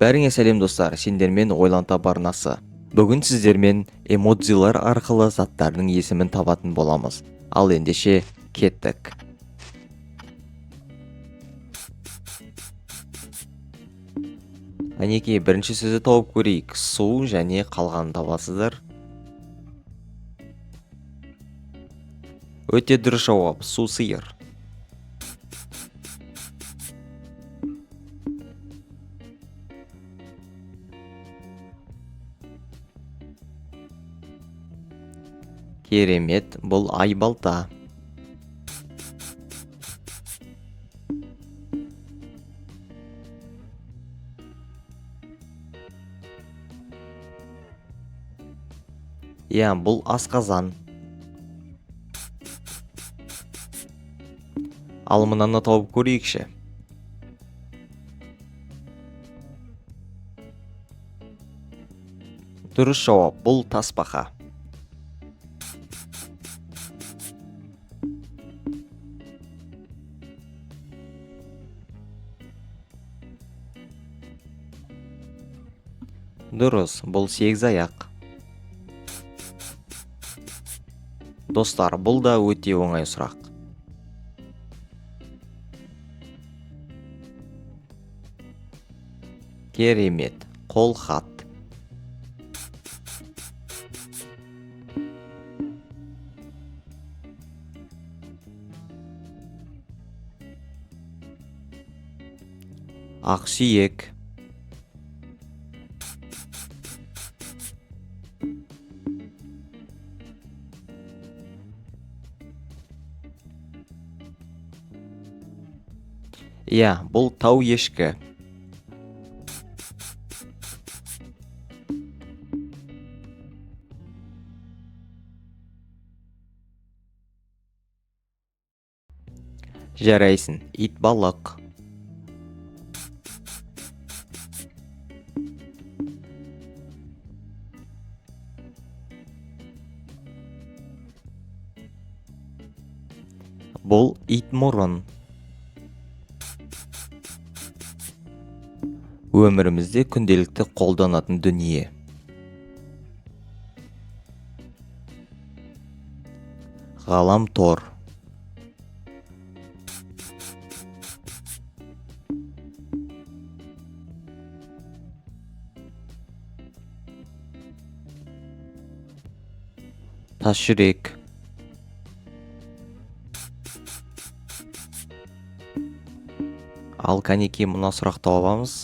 Бәріңе сәлем достар, сендермен ойланта барнасы. Бүгін сіздермен эмоджилар арқылы заттардың есімін табатын боламыз. Ал ендеше кеттік. Әнекей, бірінші сөзді тауып көрейік. Су және қалғанын табасыздар. Өте дұрыс жауап, су сиыр. Керемет, бұл айбалта. Бұл асқазан. Ал мынаны тауып көрейікші. Дұрыс жауап, бұл тасбақа. Дұрыс, бұл сегізаяқ. Достар, бұл да өте оңай сұрақ. Керемет, қолхат. Ақсүйек. Бұл тау ешкі. Жарайсың, ит балық. Бұл ит мұрын. Өмірімізде күнделікті қолданатын дүние. Ғаламтор. Тасжүрек. Ал кәнекей, мына сұрақты аламыз.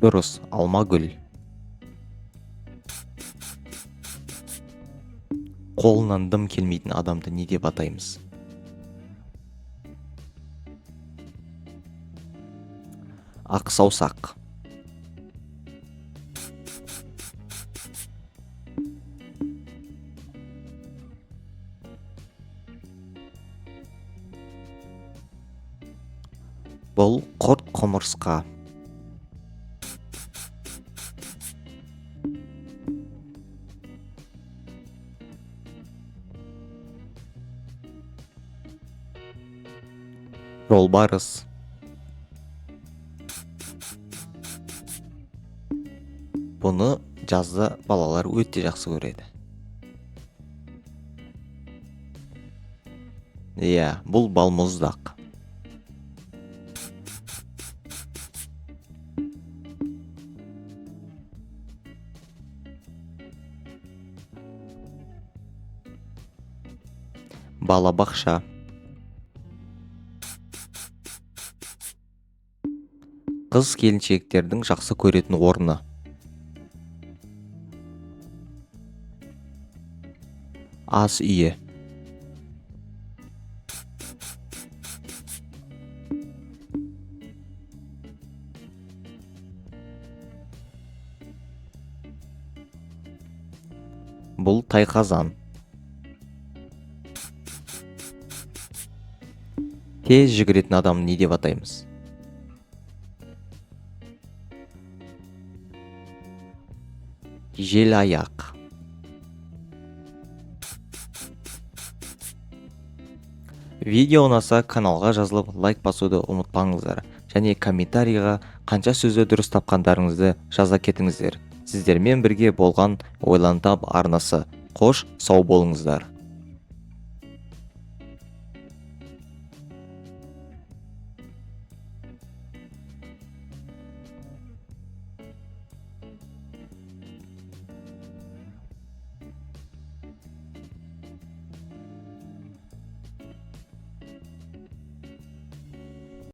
Дұрыс, алмагүл. Қолынан дым келмейтін адамды не деп атаймыз? Ақсаусақ. Бұл құрт құмырсқа. Жолбарыс. Бұны жазда балалар өте жақсы көреді. Бұл балмұздақ. Балабақша. Қыз келіншектердің жақсы көретін орны. Ас үйі. Бұл тайқазан. Тез жүгіретін адам не деп атаймыз? Жел аяқ. Видео ұнаса каналға жазылып лайк басуды ұмытпаңыздар, және комментарийға қанша сөзді дұрыс тапқандарыңызды жаза кетіңіздер. Сіздермен бірге болған ойлан тап арнасы. Қош, сау болыңыздар.